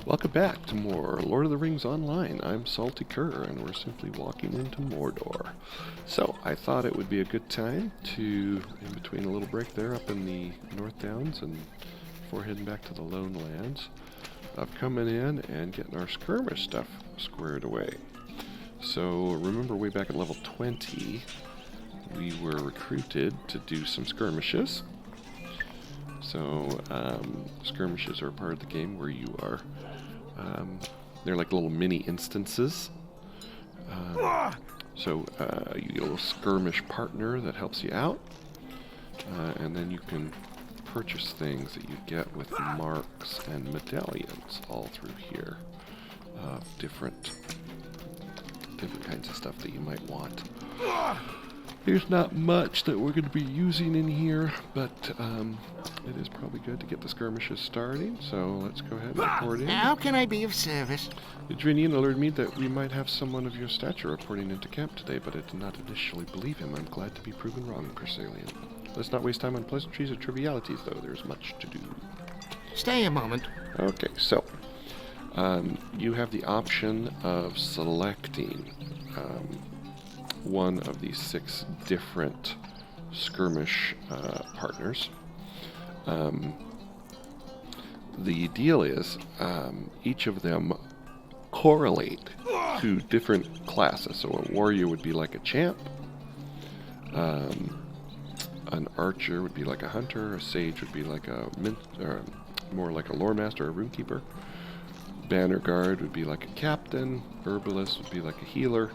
Welcome back to more Lord of the Rings Online. I'm Salty Cur, and we're simply walking into Mordor. So, I thought it would be a good time to, in between a little break there up in the North Downs and before heading back to the Lone Lands, of coming in and getting our skirmish stuff squared away. So, remember way back at level 20, we were recruited to do some skirmishes. So, skirmishes are a part of the game where you are, they're like little mini instances. So you get a little skirmish partner that helps you out, and then you can purchase things that you get with marks and medallions all through here. Different kinds of stuff that you might want. There's not much that we're going to be using in here, but it is probably good to get the skirmishes starting, so let's go ahead and report in. How can I be of service? Adrenian alerted me that we might have someone of your stature reporting into camp today, but I did not initially believe him. I'm glad to be proven wrong, Persalian. Let's not waste time on pleasantries or trivialities, though. There's much to do. Stay a moment. Okay, so you have the option of selecting one of these 6 different skirmish partners. The deal is each of them correlate to different classes. So a warrior would be like a champ, an archer would be like a hunter, a sage would be like more like a lore master or runekeeper, banner guard would be like a captain, herbalist would be like a healer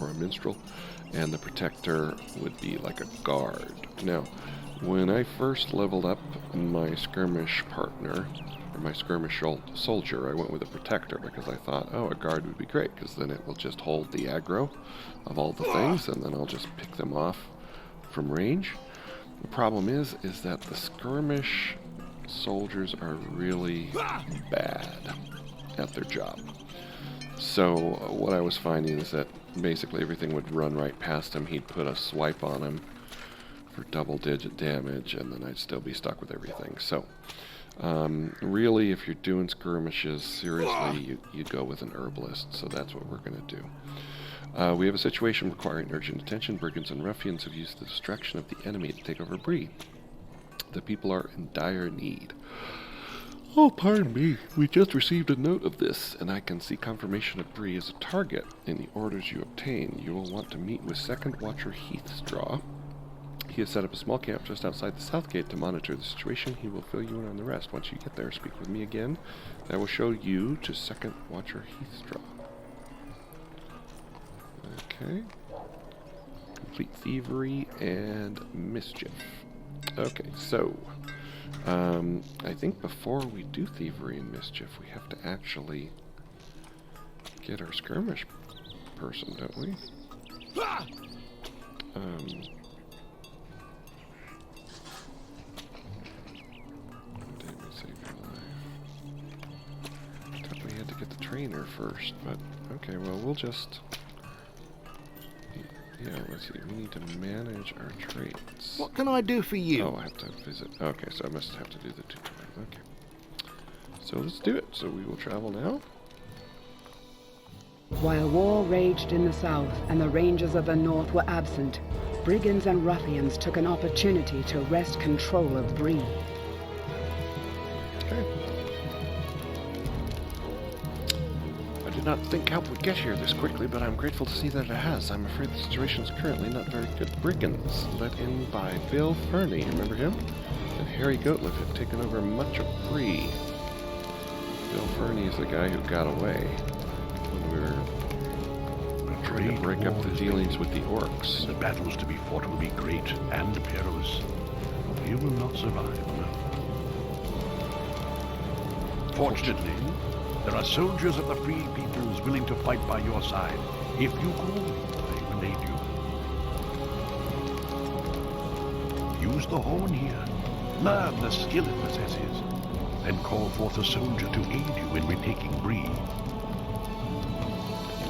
or a minstrel, and the protector would be like a guard. Now, when I first leveled up my skirmish partner, or my skirmish soldier, I went with a protector because I thought, oh, a guard would be great, because then it will just hold the aggro of all the things, and then I'll just pick them off from range. The problem is that the skirmish soldiers are really bad at their job. So what I was finding is that basically everything would run right past him. He'd put a swipe on him for double-digit damage, and then I'd still be stuck with everything. So really, if you're doing skirmishes seriously, you go with an herbalist. So that's what we're going to do. We have a situation requiring urgent attention. Brigands and ruffians have used the distraction of the enemy to take over Bree. The people are in dire need. Oh, pardon me. We just received a note of this, and I can see confirmation of Bree as a target in the orders you obtain. You will want to meet with Second Watcher Heathstraw. He has set up a small camp just outside the south gate to monitor the situation. He will fill you in on the rest. Once you get there, speak with me again. I will show you to Second Watcher Heathstraw. Okay. Complete thievery and mischief. Okay, so I think before we do thievery and mischief, we have to actually get our skirmish person, don't we? Damn, save your life. I thought we had to get the trainer first, but okay, well, we'll just... Yeah, let's see. We need to manage our traits. What can I do for you? Oh, I have to visit. Okay, so I must have to do the tutorial. Okay. So let's do it. So we will travel now. While war raged in the south and the rangers of the north were absent, brigands and ruffians took an opportunity to wrest control of Bree. Okay. I did not think help would get here this quickly, but I'm grateful to see that it has. I'm afraid the situation is currently not very good. Brigands, led in by Bill Fernie, remember him? And Harry Goatliff have taken over much of Bree. Bill Fernie is the guy who got away when we were trying to break up the dealings with the orcs. The battles to be fought will be great and perilous. You will not survive, no. Fortunately, there are soldiers of the free peoples willing to fight by your side. If you call me, I will aid you. Use the horn here. Learn the skill it possesses. Then call forth a soldier to aid you in retaking Bree.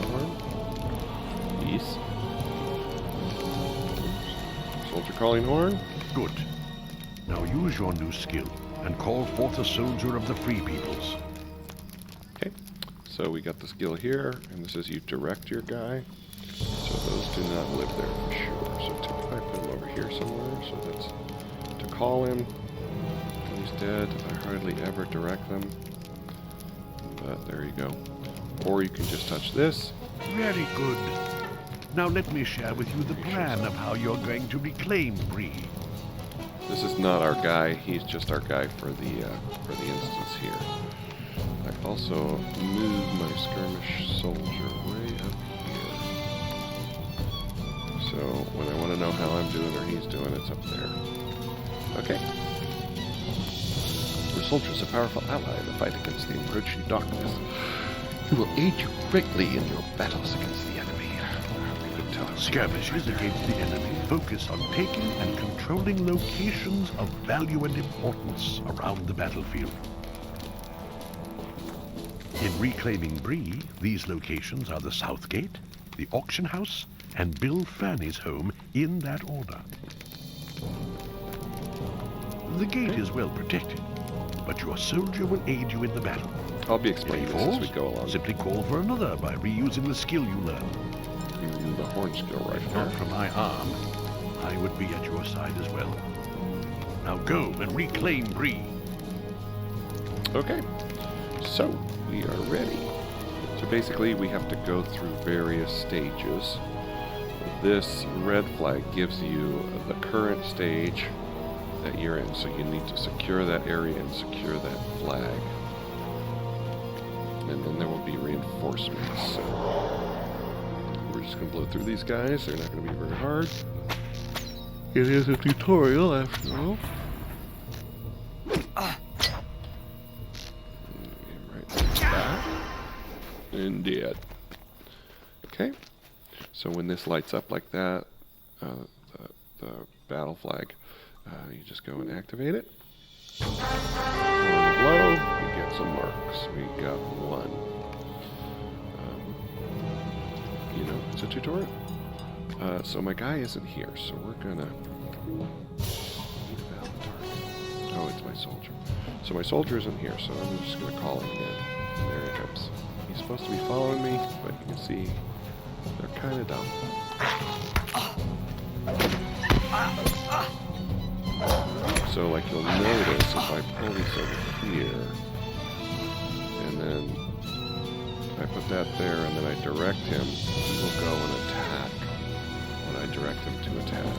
Horn. Peace. Soldier calling horn. Good. Now use your new skill and call forth a soldier of the free peoples. So we got the skill here, and this is you direct your guy. So those do not live there for sure. So typically I put him over here somewhere. So that's to call him. When he's dead, I hardly ever direct them. But there you go. Or you can just touch this. Very good. Now let me share with you the plan of how you're going to reclaim Bree. This is not our guy. He's just our guy for the instance here. I also move my skirmish soldier way up here. So when I want to know how I'm doing or he's doing, it's up there. Okay. The soldier is a powerful ally in the fight against the encroaching darkness. He will aid you greatly in your battles against the enemy. We could tell him. Skirmishes against the enemy focus on taking and controlling locations of value and importance around the battlefield. In reclaiming Bree, these locations are the South Gate, the Auction House, and Bill Fanny's home in that order. The gate is well protected, but your soldier will aid you in the battle. I'll be explaining this as we go along. Simply call for another by reusing the skill you learn. The horn skill right If there. not for my arm, I would be at your side as well. Now go and reclaim Bree. Okay, so we are ready. So basically we have to go through various stages. This red flag gives you the current stage that you're in, so you need to secure that area and secure that flag. And then there will be reinforcements. So we're just going to blow through these guys. They're not going to be very hard. It is a tutorial after all. Right back. And dead. Okay. So when this lights up like that, the battle flag, you just go and activate it. Blow, you get some marks. We got one. It's a tutorial. So my guy isn't here, so we're gonna... Oh, it's my soldier. So my soldier isn't here, so I'm just gonna call him in. There he comes. He's supposed to be following me, but you can see they're kind of dumb. So like you'll notice if I pull this over here, and then I put that there, and then I direct him, he will go and attack when I direct him to attack.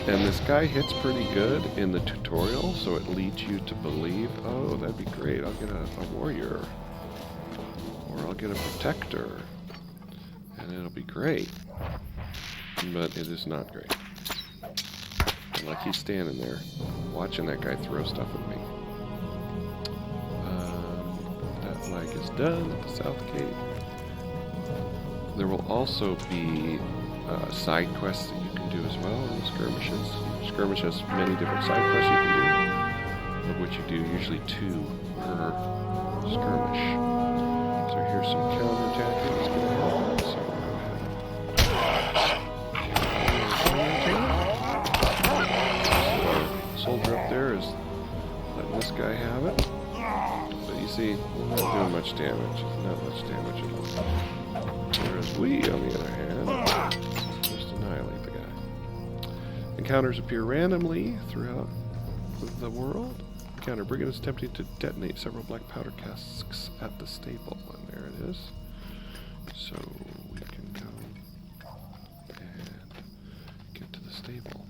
And this guy hits pretty good in the tutorial, so it leads you to believe, oh, that'd be great, I'll get a warrior, or I'll get a protector, and it'll be great. But it is not great. And like he's standing there, watching that guy throw stuff at me. That flag is done at the South Gate. There will also be side quests that you can do as well in the skirmishes. Skirmish has many different side quests you can do, of which you do usually 2 per skirmish. So here's some counterattacking that's going to happen. So soldier up there is letting this guy have it. But you see, not doing much damage. Not much damage at all. Whereas we, on the other hand, just annihilate the guy. Encounters appear randomly throughout the world. Encounter brigand is attempting to detonate several black powder casks at the stable. And there it is. So we can go and get to the stable.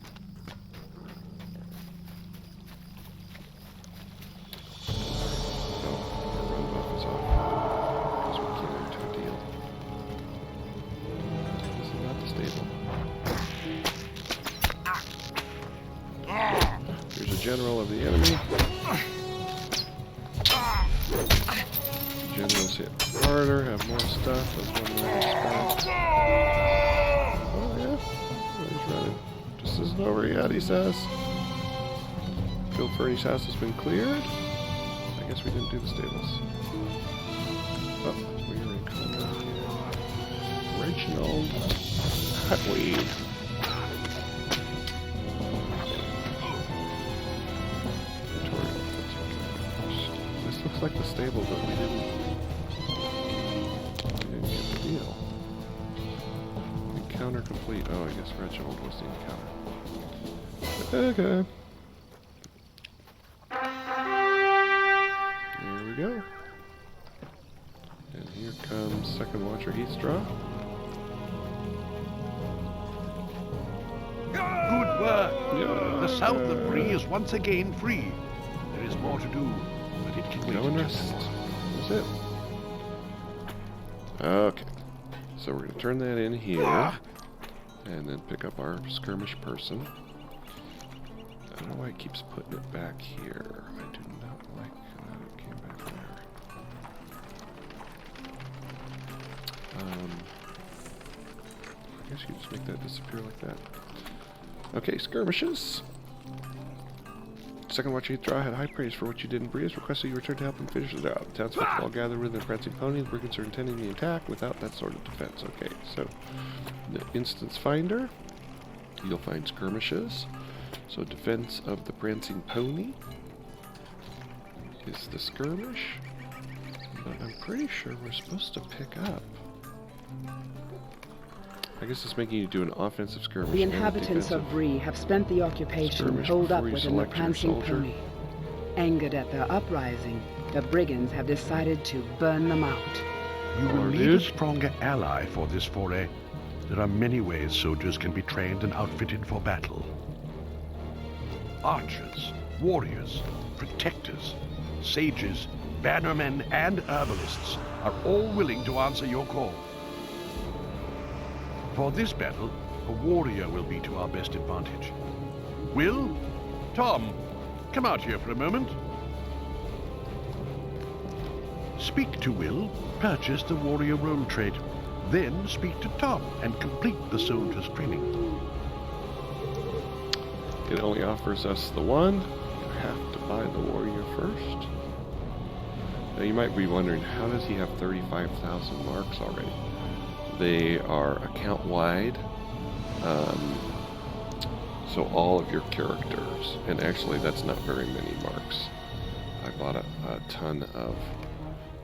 General of the enemy. Generals hit harder, have more stuff. That's one more spot. Oh yeah, he's running. Just isn't over yet, he says. Bill Fernie's house has been cleared. I guess we didn't do the stables. Oh, we're in combat here. Reginald Hutweed. like the stable, but we didn't get the deal. Encounter complete. Oh, I guess Reginald was the encounter. Okay. There we go. And here comes second watcher Heathstraw. Good work. Yeah. The south of Bree is once again free. There is more to do, but it can wait. Go and rest. That's it. Okay. So we're going to turn that in here. And then pick up our skirmish person. I don't know why it keeps putting it back here. I do not like that it came back there. I guess you can just make that disappear like that. Okay, skirmishes. Second watch Heathstraw had high praise for what you did in Bree. Requested you return to help them finish the job. Townsfolk all gather within the prancing pony. The brigands are intending the attack without that sort of defense. Okay, so the instance finder, you'll find skirmishes. So defense of the prancing pony is the skirmish. But I'm pretty sure we're supposed to pick up. I guess it's making you do an offensive skirmish. The inhabitants of Bree have spent the occupation holed up within the prancing pony. Angered at their uprising, the brigands have decided to burn them out. You will need a stronger ally for this foray. There are many ways soldiers can be trained and outfitted for battle. Archers, warriors, protectors, sages, bannermen, and herbalists are all willing to answer your call. For this battle, a warrior will be to our best advantage. Will? Tom, come out here for a moment. Speak to Will, purchase the warrior role trait. Then speak to Tom and complete the soldier's training. It only offers us the one. You have to buy the warrior first. Now you might be wondering, how does he have 35,000 marks already? They are account-wide, so all of your characters, and actually that's not very many marks. I bought a ton of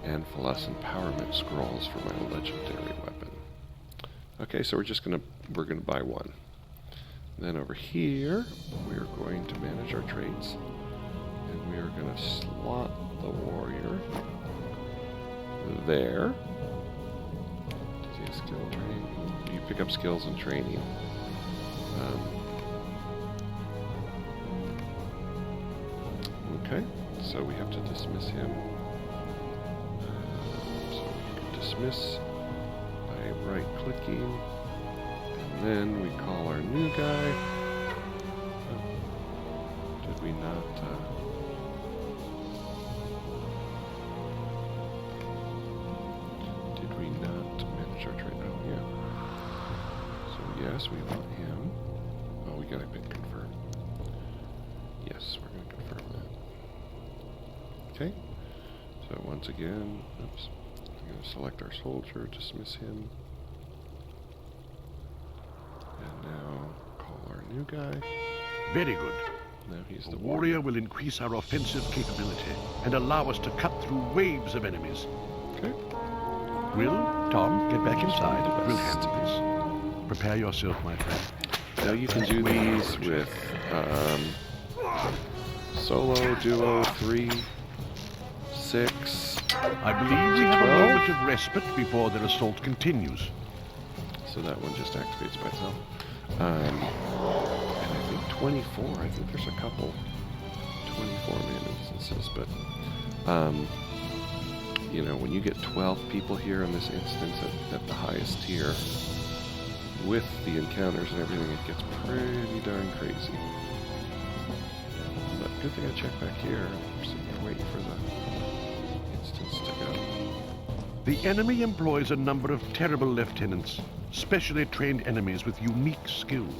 Anphilas empowerment scrolls for my legendary weapon. Okay, so we're gonna buy one. Then over here, we're going to manage our traits, and we are gonna slot the warrior there. Skill training. You pick up skills and training. Okay, so we have to dismiss him. So we can dismiss by right-clicking, and then we call our new guy. Oh, did we not? Our trade now, yeah. So yes, we want him. Oh, we gotta pick confirm. Yes, we're gonna confirm that. Okay. So once again, oops. We're gonna select our soldier, dismiss him. And now call our new guy. Very good. Now he's The the warrior will increase our offensive capability and allow us to cut through waves of enemies. Okay. Will, Tom, get back inside. We'll handle this. Prepare yourself, my friend. Now you can do these with solo, duo, 3, 6. I believe we have 12. a moment of respite before their assault continues. So that one just activates by itself. And I think 24. I think there's a couple 24-man instances, but you know, when you get 12 people here in this instance at the highest tier, with the encounters and everything, it gets pretty darn crazy. But good thing I checked back here. I'm sitting here waiting for the instance to go. The enemy employs a number of terrible lieutenants, specially trained enemies with unique skills.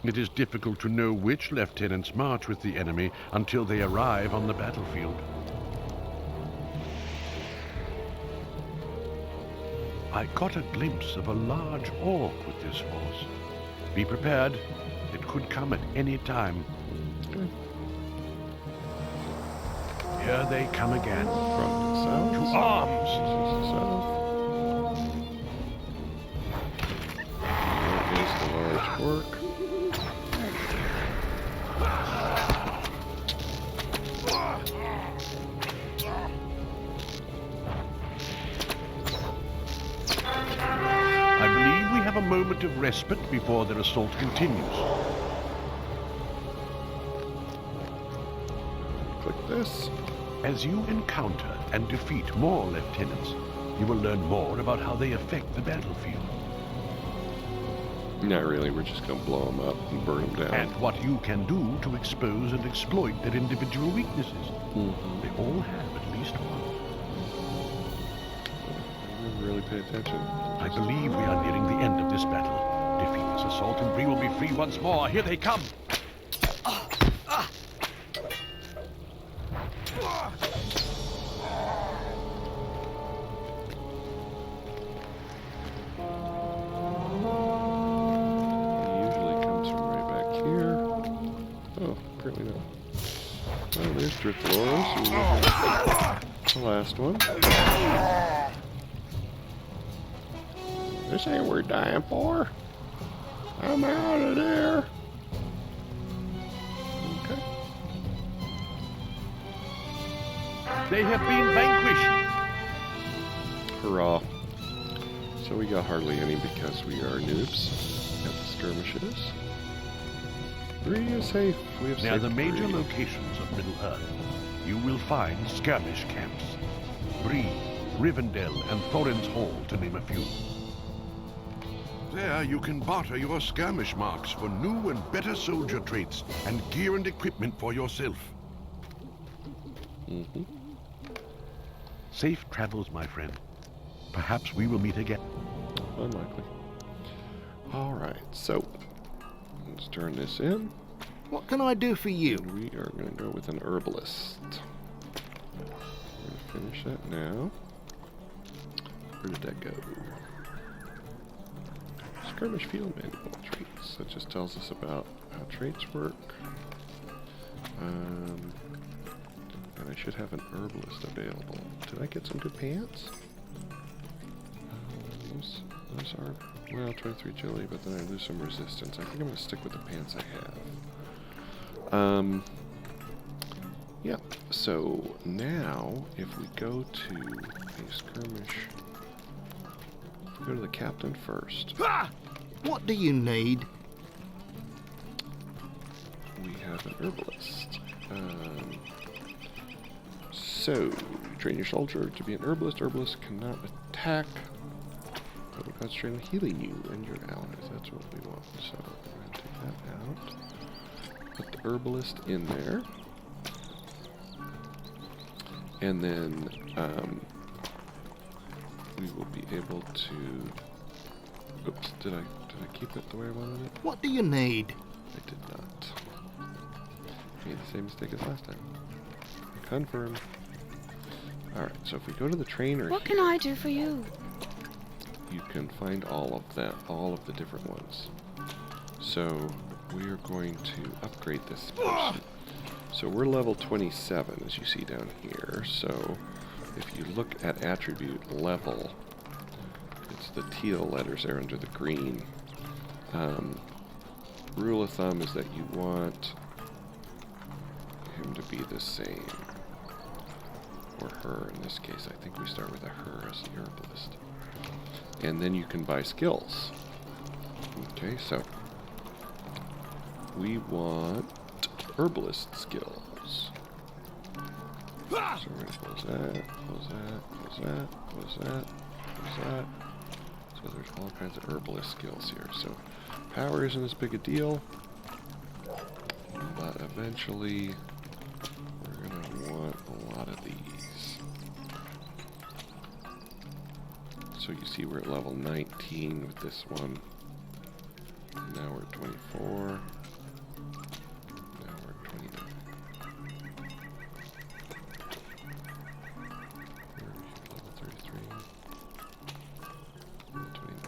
It is difficult to know which lieutenants march with the enemy until they arrive on the battlefield. I caught a glimpse of a large orc with this force. Be prepared. It could come at any time. Here they come again. From the south. To arms! This is the south. There is the large orc. I believe we have a moment of respite before their assault continues. Click this. As you encounter and defeat more lieutenants, you will learn more about how they affect the battlefield. Not really, we're just gonna blow them up and burn them down. And what you can do to expose and exploit their individual weaknesses. They all have at least one. I didn't really pay attention. I believe we are nearing the end of this battle. Defeat this assault and Bree will be free once more. Here they come! He usually comes from right back here. Oh, apparently not. Oh, there's Drifloros. The last one. This ain't what we're dying for. I'm out of there. Okay. They have been vanquished! Hurrah. So we got hardly any because we are noobs at the skirmishes. Bree is safe. We have Near saved the major Bree. locations of Middle-earth, you will find skirmish camps. Bree, Rivendell, and Thorin's Hall, to name a few. There you can barter your skirmish marks for new and better soldier traits and gear and equipment for yourself. Safe travels, my friend. Perhaps we will meet again. Unlikely. Alright, so let's turn this in. What can I do for you? And we are going to go with an herbalist. We're going to finish that now. Where did that go? Skirmish field manual traits. That just tells us about how traits work. And I should have an herbalist available. Did I get some good pants? Those are, well, 23 agility, but then I lose some resistance. I think I'm going to stick with the pants I have. Yeah, so now if we go to a skirmish, if we go to the captain first, What do you need? we have an herbalist. So, train your soldier to be an herbalist. Herbalist cannot attack, but we concentrate on healing you and your allies. That's what we want. So, we're going to take that out. Put the herbalist in there. And then, we will be able to... Oops, did I keep it the way I wanted it? What do you need? I did not. Made the same mistake as last time. Confirm. Alright, so if we go to the trainer What here, can I do for you? you can find all of the different ones. So we are going to upgrade this person. So we're level 27, as you see down here. So if you look at attribute level, it's the teal letters there under the green. Rule of thumb is that you want him to be the same. Or her, in this case. I think we start with a her as the herbalist. And then you can buy skills. Okay, so we want herbalist skills. So we're going to close that, close that, close that, close that, close that. So there's all kinds of herbalist skills here. So power isn't as big a deal, but eventually we're going to want a lot of these. So you see we're at level 19 with this one. Now we're at 24. Now we're at 29. Level 33. And 29.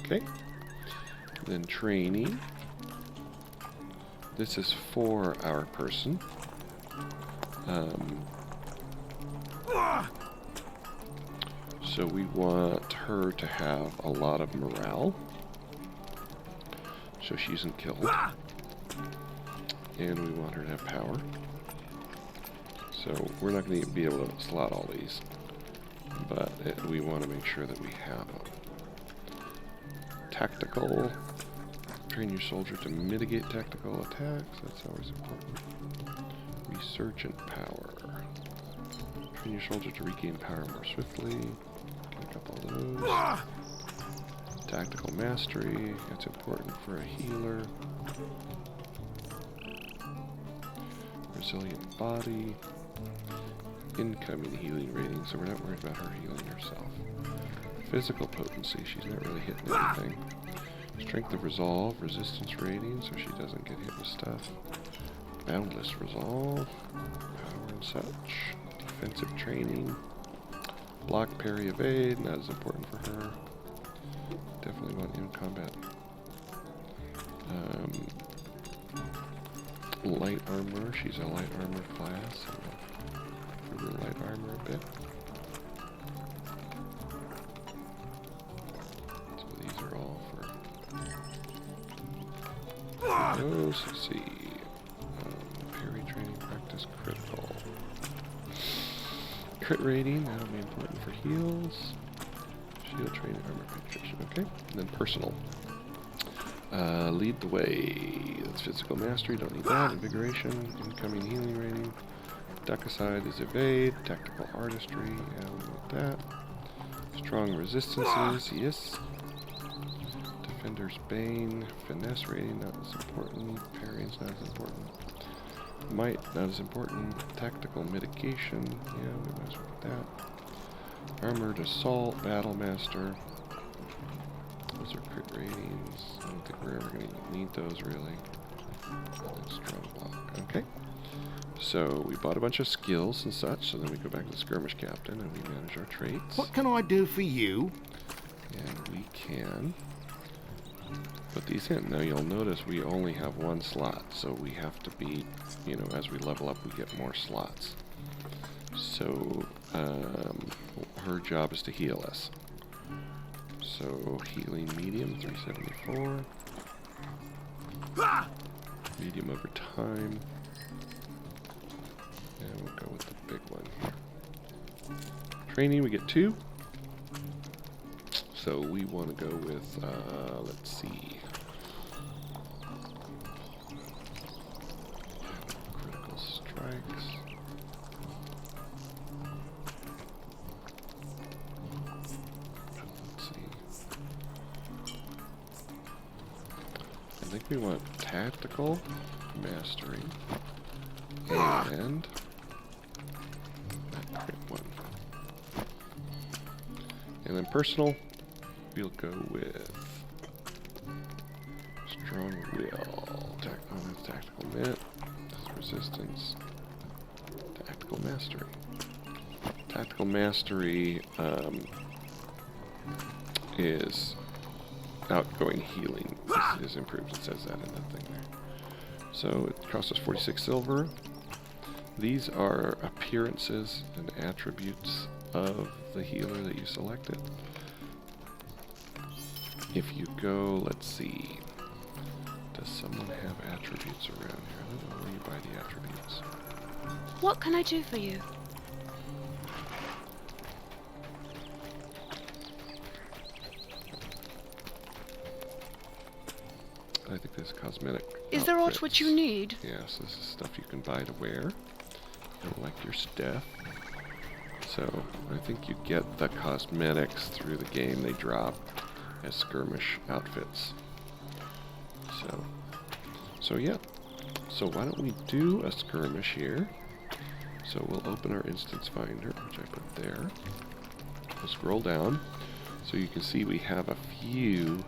Okay. Then training. This is for our person. So we want her to have a lot of morale, so she isn't killed. And we want her to have power. So we're not going to be able to slot all these, but we want to make sure that we have them. Tactical. Train your soldier to mitigate tactical attacks. That's always important. Research and power. Train your soldier to regain power more swiftly. Get a couple of those. Tactical mastery. That's important for a healer. Resilient body. Incoming healing rating, so we're not worried about her healing herself. Physical potency. She's not really hitting anything. Strength of resolve, resistance rating, so she doesn't get hit with stuff. Boundless resolve, power and such. Defensive training. Block, parry, evade, not as important for her. Definitely want in combat. Light armor, she's a light armor class, so we'll further light armor a bit. So these are all for those. Let's see. Parry training, practice critical. Crit rating, that'll be important for heals. Shield training, armor penetration, okay. And then personal. Lead the way. That's physical mastery, don't need that. Invigoration, incoming healing rating. Duck aside is evade. Tactical artistry, yeah, we want that. Strong resistances, yes. Defender's Bane, finesse rating, not as important. Parrying's not as important. Might, not as important. Tactical mitigation, yeah, we might as well put that. Armored assault, battle master. Those are crit ratings. I don't think we're ever going to need those really. Strong block, okay. So we bought a bunch of skills and such, so then we go back to the skirmish captain and we manage our traits. What can I do for you? And we can put these in. Now you'll notice we only have one slot, so we have to be, you know, as we level up we get more slots. So her job is to heal us. So healing medium, 374. Medium over time. And we'll go with the big one here. Training, we get 2. So we want to go with, let's see. Critical strikes. Let's see. I think we want tactical mastery and that crit one. And then personal, we'll go with strong will. That's tactical mitt. That's resistance. Tactical mastery. Tactical mastery is outgoing healing is improved. It says that in that thing there. So it costs us 46 silver. These are appearances and attributes of the healer that you selected. If you go, let's see, does someone have attributes around here? I don't know where you buy the attributes. What can I do for you? I think there's cosmetic. Is there aught outfits. which you need? Yes, this is stuff you can buy to wear. And like your stuff. So I think you get the cosmetics through the game. They drop as skirmish outfits. So yeah. So why don't we do a skirmish here? So we'll open our instance finder, which I put there. We'll scroll down. So you can see we have a few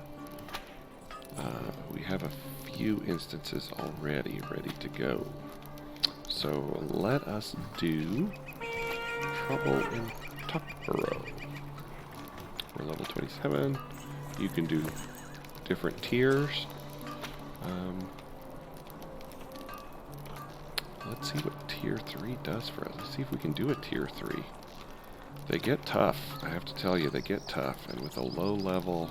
instances already ready to go. So let us do Trouble in Tuckborough. We're level 27. You can do different tiers. Let's see what tier 3 does for us. Let's see if we can do a tier 3. They get tough. I have to tell you, they get tough. And with a low level...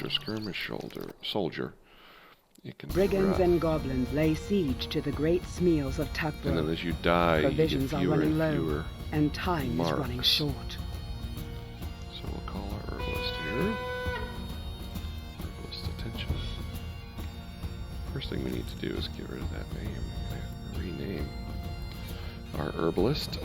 skirmish soldier, it can Brigands be and goblins lay siege to the great smeals of Tuckborough. and then as you die, Provisions you are get fewer running and low, fewer and time marks. is running short. So we'll call our herbalist here. Herbalist attention. First thing we need to do is get rid of that name. Rename our herbalist.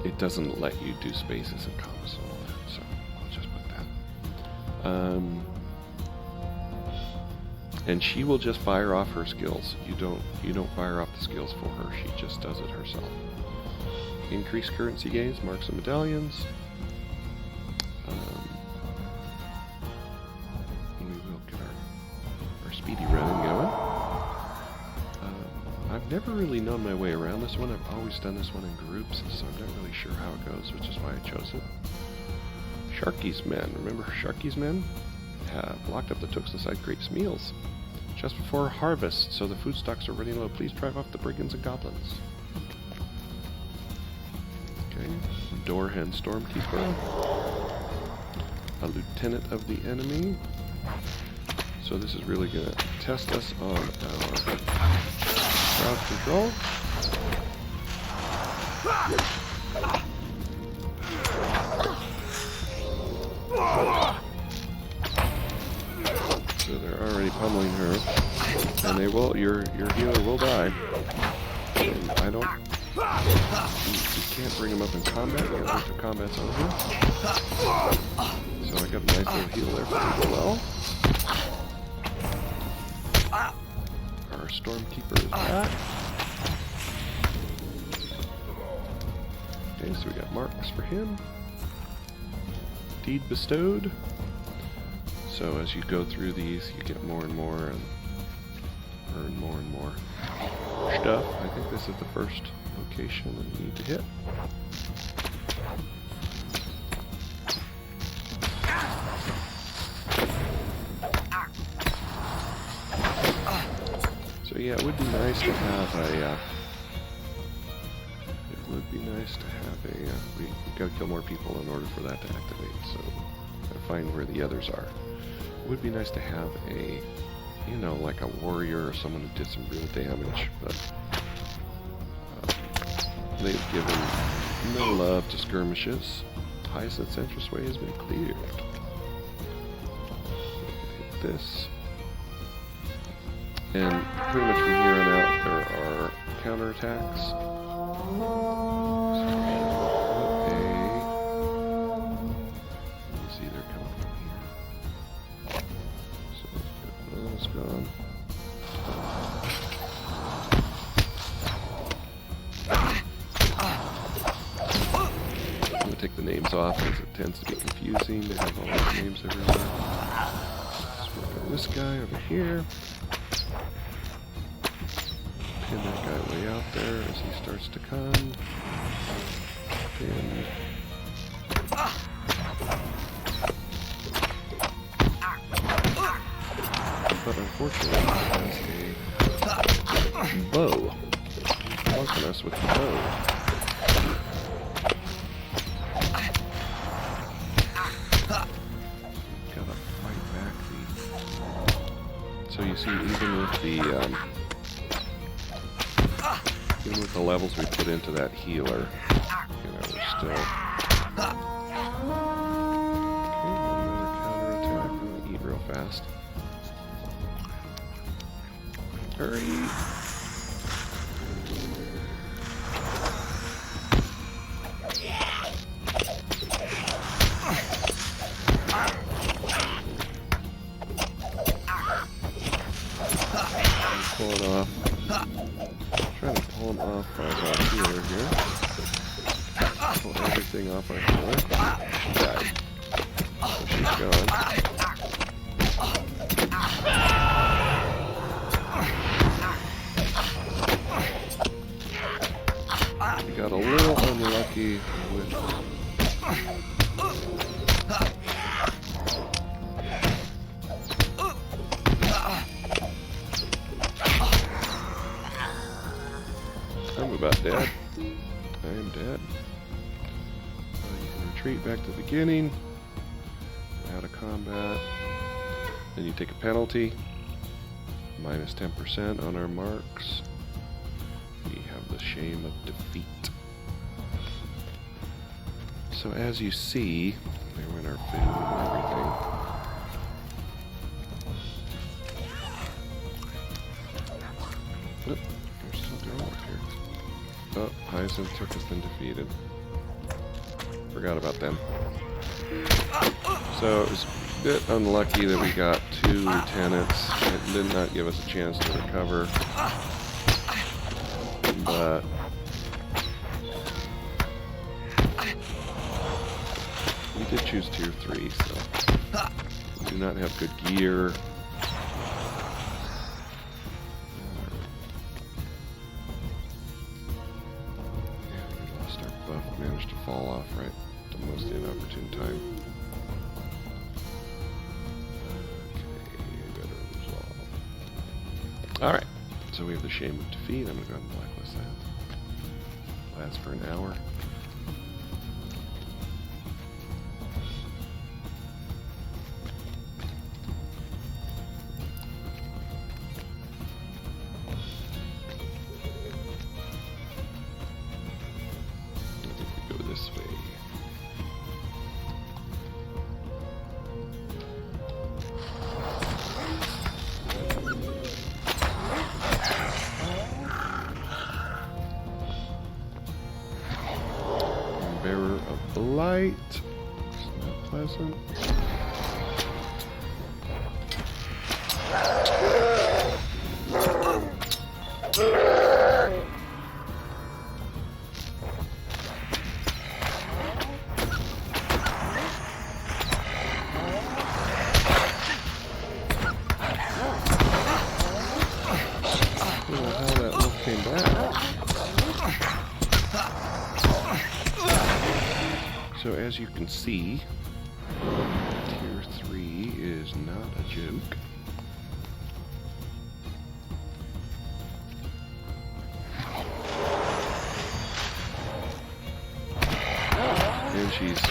It doesn't let you do spaces and commas and all that, so I'll just put that. And she will just fire off her skills. You don't fire off the skills for her. She just does it herself. Increase currency gains, marks and medallions. We will get our speedy run going. I've never really known my way around this one. I've always done this one in groups, so I'm not really sure how it goes, which is why I chose it. Sharky's Men. Remember Sharky's Men? Have locked up the Tuxneside Grapes meals just before harvest, so the food stocks are running low. Please drive off the brigands and goblins. Okay. Doorhen Stormkeeper. A lieutenant of the enemy. So this is really going to test us on our crowd control. So they're already pummeling her, and they will. Your healer will die. And I don't. You can't bring him up in combat. You gotta wait till combat's over. So I got a nice little heal there for people well. Our Stormkeeper is back. Okay, so we got marks for him. Deed bestowed. So as you go through these, you get more and more and earn more and more stuff. I think this is the first location that we need to hit. So yeah, it would be nice to have a. It would be nice to have a. We gotta kill more people in order for that to activate. So gotta find where the others are. It would be nice to have a, you know, like a warrior or someone who did some real damage, but they've given no love to skirmishes. Hyacinth's entranceway has been cleared. Hit this. And pretty much from here on out, there are counterattacks. You see they're coming from here. So let's get those gone. I'm going to take the names off because it tends to be confusing to have all those names everywhere. So we've got this guy over here. Pin that guy way out there as he starts to come. Pin. But unfortunately, he has a bow. He's blocking us with the bow. Gotta fight back the. So you see, even with the levels we put into that healer, you know, we're still. Okay, another counterattack. I'm gonna eat real fast. Hurry! Pull it off. Trying to pull him off our healer here. Pull everything off our healer. She died. So she's gone. unlucky with... I'm about dead. I am dead. You can retreat back to the beginning. Out of combat. Then you take a penalty. Minus 10% on our marks. We have the shame of defeat. So as you see, there went our food and everything. Oop, there's something wrong up here. Oh, Hyacinth took us and defeated. Forgot about them. So it was a bit unlucky that we got 2 lieutenants. It did not give us a chance to recover. But we did choose tier 3, so we do not have good gear. Buff managed to fall off right at the most inopportune time. Okay, better resolve. Alright, so we have the shame of defeat. I'm going to go ahead and blacklist that. Lasts for an hour. This way. Bearer of the light. It's not pleasant. So as you can see, tier 3 is not a joke. And she's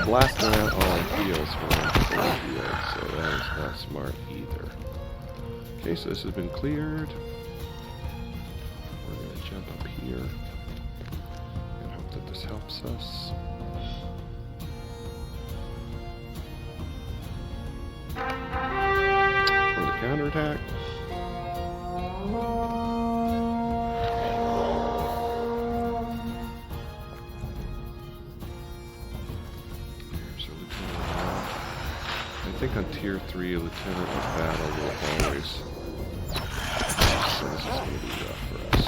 blasting out all our heals for heals, so that is not smart either. Okay, so this has been cleared. We're going to jump up here and hope that this helps us. For the counterattack. I think on tier 3, a lieutenant of battle will always. So this is going to be rough for us.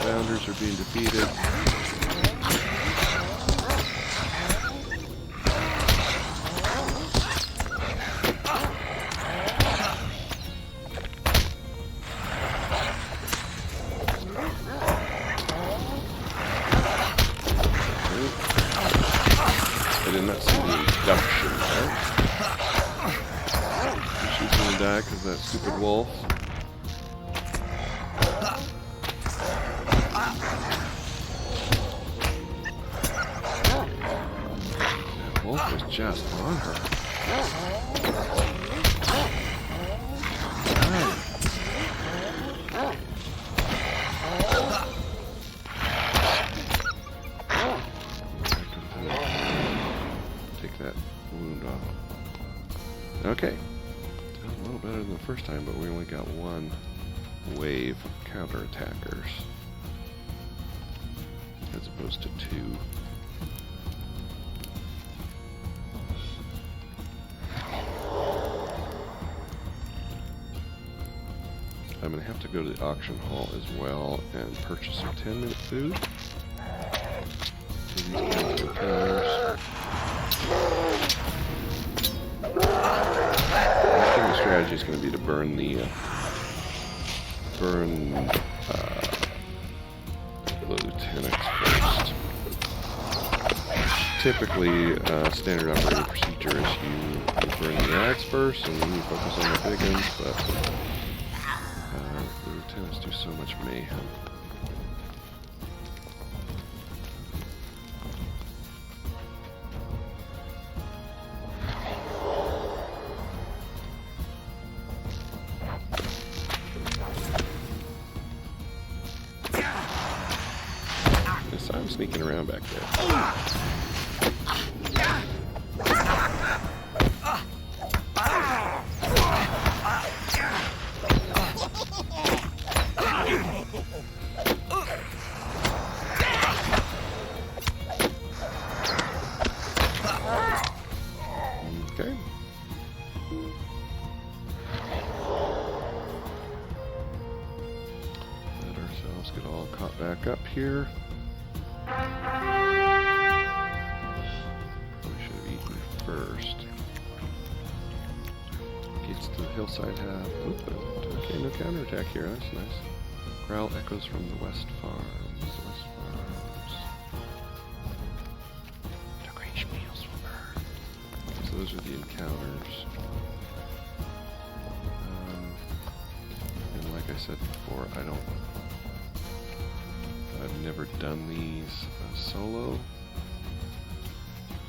Founders are being defeated. I did not see the induction there. She's gonna die because of that stupid wolf. That wolf was just on her. Take that wound off. Okay. A little better than the first time, but we only got one wave of counterattackers as opposed to 2. I'm going to have to go to the auction hall as well and purchase some 10-minute food. So these guys are counters. I think the strategy is going to be to burn the lieutenants first. Typically, standard operating procedure is you burn the ads first, and then you focus on the big ones, but the lieutenants do so much mayhem. Yes, I'm sneaking around back there. Okay. Let ourselves get all caught back up here. We should have eaten first. Gates to the hillside have opened. Okay, no counterattack here. That's nice. Growl echoes from the West Farms. West Farms. The Grange meals will burn. So those are the encounters. And like I said before, I've never done these solo.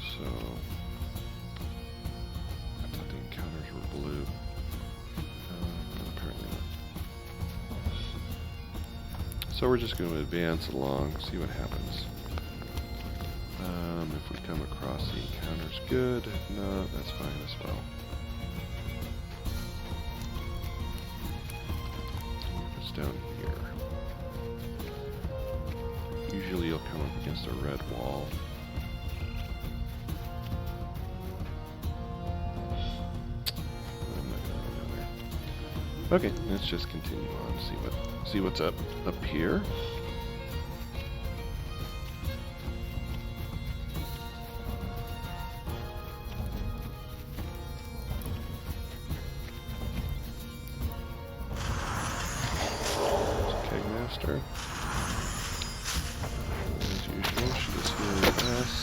So I thought the encounters were blue. But apparently not. So we're just going to advance along, see what happens. If we come across the encounters, good. If not, that's fine as well. If it's down here. Usually you'll come up against a red wall. I'm not gonna go down there. Okay, let's just continue on, see what's up here. Kegmaster. As usual, she is healing us.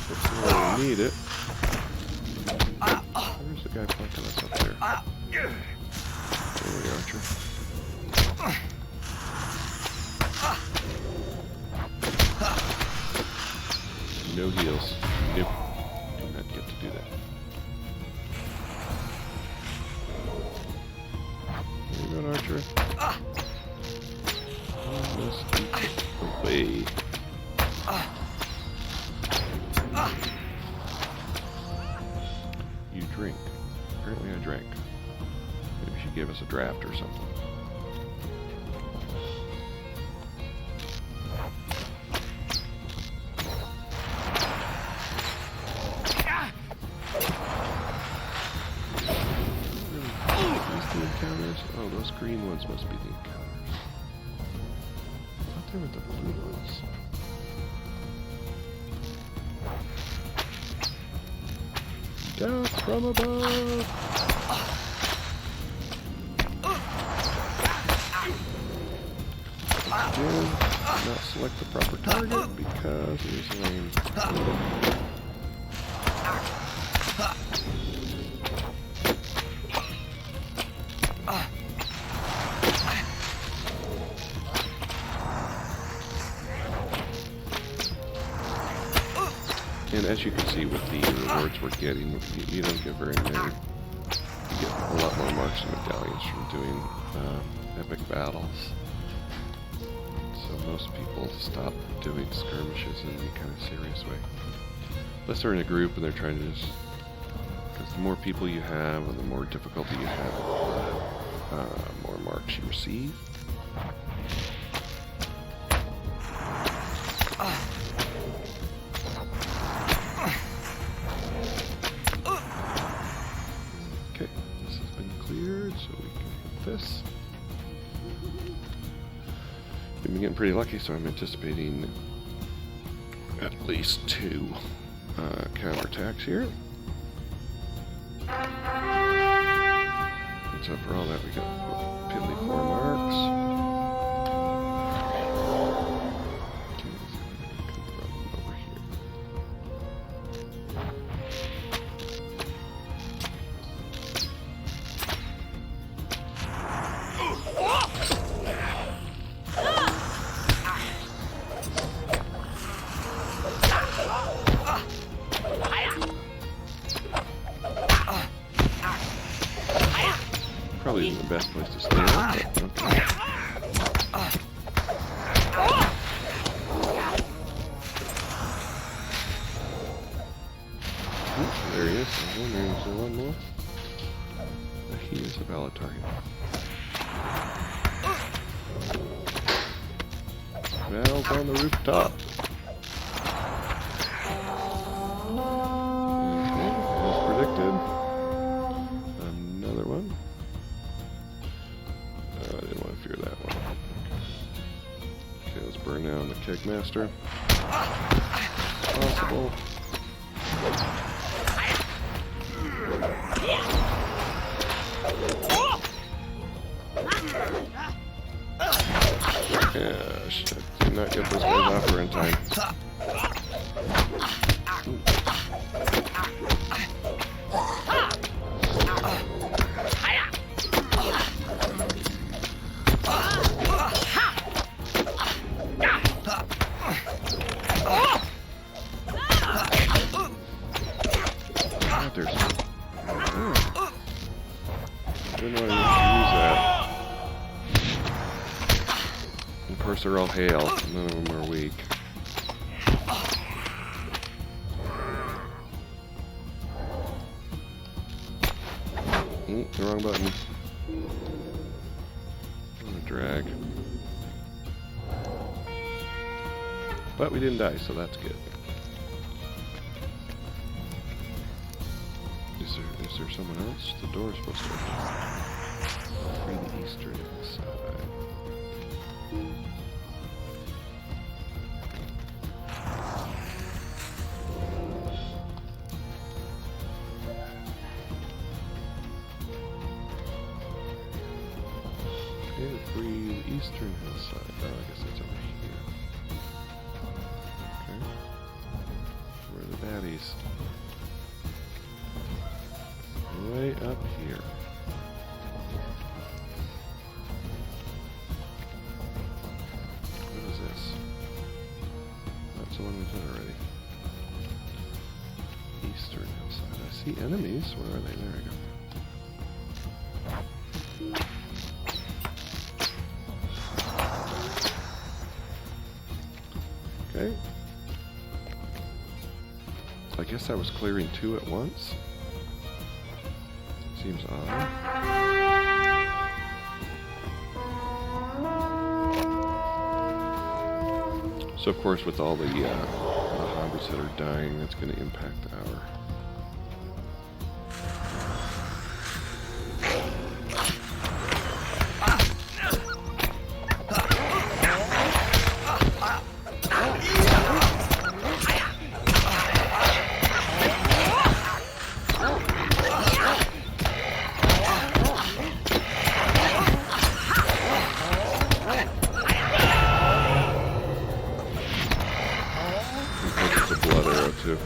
Hopefully we need it. Where's the guy flanking us up there? There we are, Archer. No heals. Nope. Do not get to do that. There you go, Archer. Almost away. You drink. Apparently I drank. Maybe she gave us a draft or something. Encounters? Oh, those green ones must be the encounters. I thought they were the blue ones. Death from above! Again, not select the proper target because it is lame. And as you can see with the rewards we're getting, you don't get very many. You get a lot more marks and medallions from doing epic battles. So most people stop doing skirmishes in any kind of serious way. Unless they're in a group and they're trying to just... Because the more people you have and the more difficulty you have, the more marks you receive. Okay, this has been cleared, so we can hit this. We've been getting pretty lucky, so I'm anticipating at least 2 counterattacks here. And so for all that, we got piddly 4 marks. Over here. Probably isn't the best place to stand, but okay. There he is. There's one more. He is a valid target. Valve on the rooftop. Okay, as predicted. Another one. I didn't want to fear that one. Okay, let's burn down the Kegmaster. Possible. Yeah, shit. Did not get those guys off her in time. There's didn't know I use that. Of course, they're all hail. None of them are weak. The wrong button. I'm gonna drag. But we didn't die, so that's good. Is there someone else? The door's supposed to open. Free the eastern side. Okay, to free the eastern hillside. Oh, I guess that's over here. Okay. Where are the baddies? Way up here. What is this? That's the one we did already. Eastern hillside. I see enemies. Where are they? There we go. Okay. I guess I was clearing 2 at once. Seems odd. So of course, with all the hobbits that are dying, that's going to impact our. Too.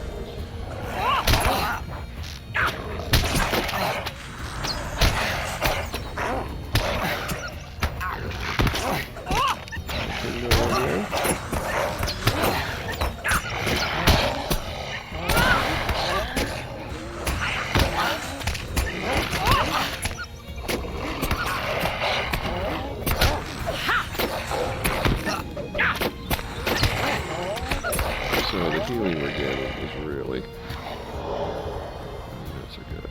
So the healing we're getting is really not so good.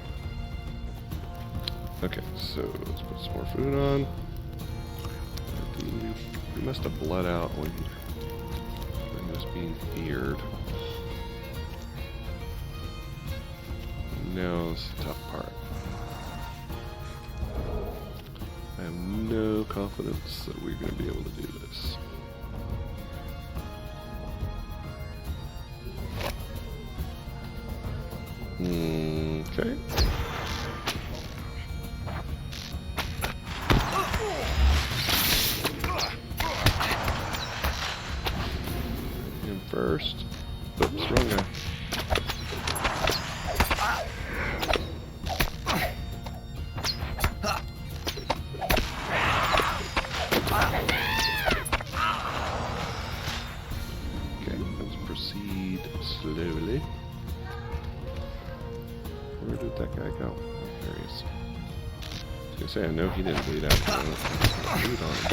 Okay, so let's put some more food on. We must have bled out when he was being feared. Now it's the tough part. I have no confidence that we're going to be able to do this. I say, I know he didn't bleed out. Bleed on him.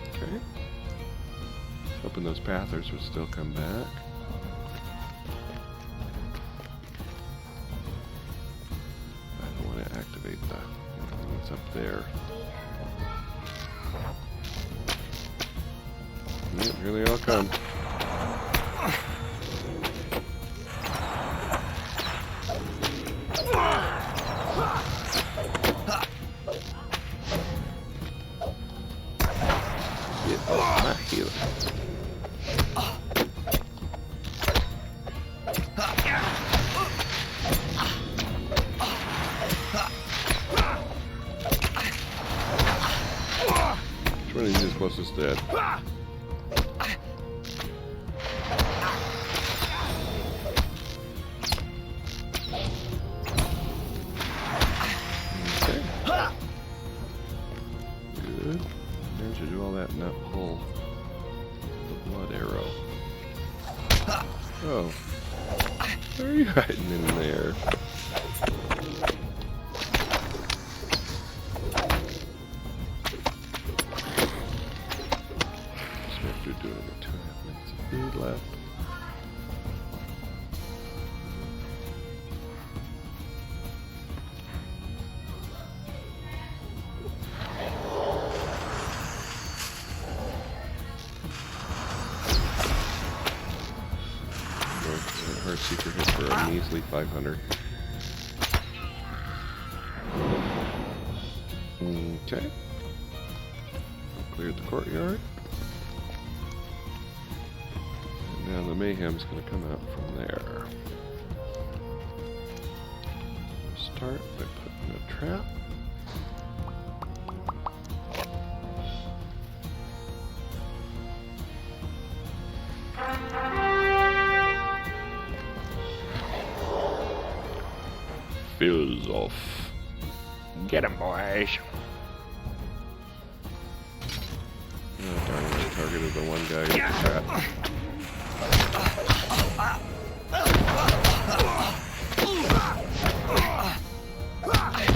Okay. Hoping those pathers would still come back. I don't want to activate the what's up there. Yep, here they all come. Get off my healer. Which one of these is closest dead? Oh. Where are you hiding in there? Just after doing the 2.5 minutes of food left. Heart Seeker hit for a measly 500. Okay. Cleared the courtyard. And now the mayhem's going to come out from there. We'll start by putting a trap. Fizz off. Get 'em, boys. Oh, darn it, I targeted the one guy with the trap.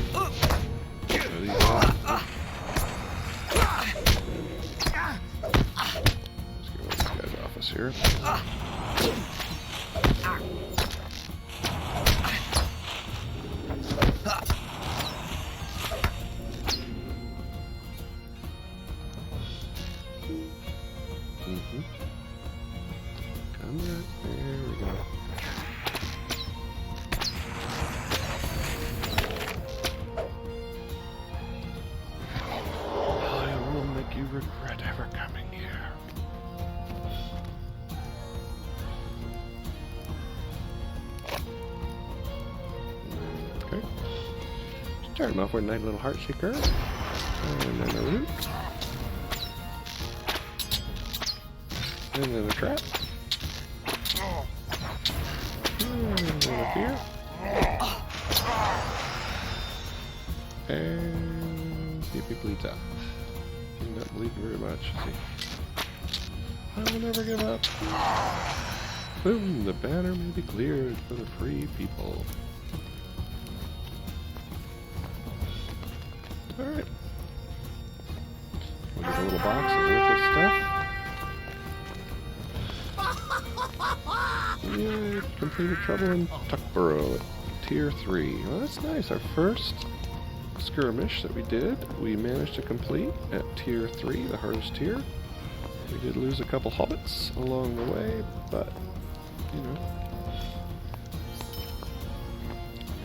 Let's get one of these guys off us here. Come back. There we go. I will make you regret ever coming here. Okay. Starting off with a nice little Heart Seeker. And then a root. And then a trap. And then a fear. And see if he bleeds out. He's not bleeding very much. See. I will never give up. Boom! The banner may be cleared for the free people. Alright. We'll get a little box of worthless stuff. Yeah, completed Trouble in Tuckborough at Tier 3. Well, that's nice. Our first skirmish that we did, we managed to complete at Tier 3, the hardest tier. We did lose a couple hobbits along the way, but, you know.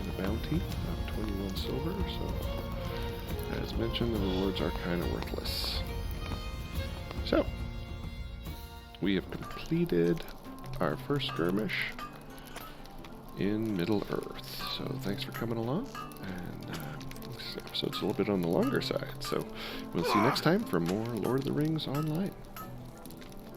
And a bounty of 21 silver, so, as mentioned, the rewards are kind of worthless. So, we have completed our first skirmish in Middle Earth. So thanks for coming along, and this episode's a little bit on the longer side, so we'll see you next time for more Lord of the Rings Online.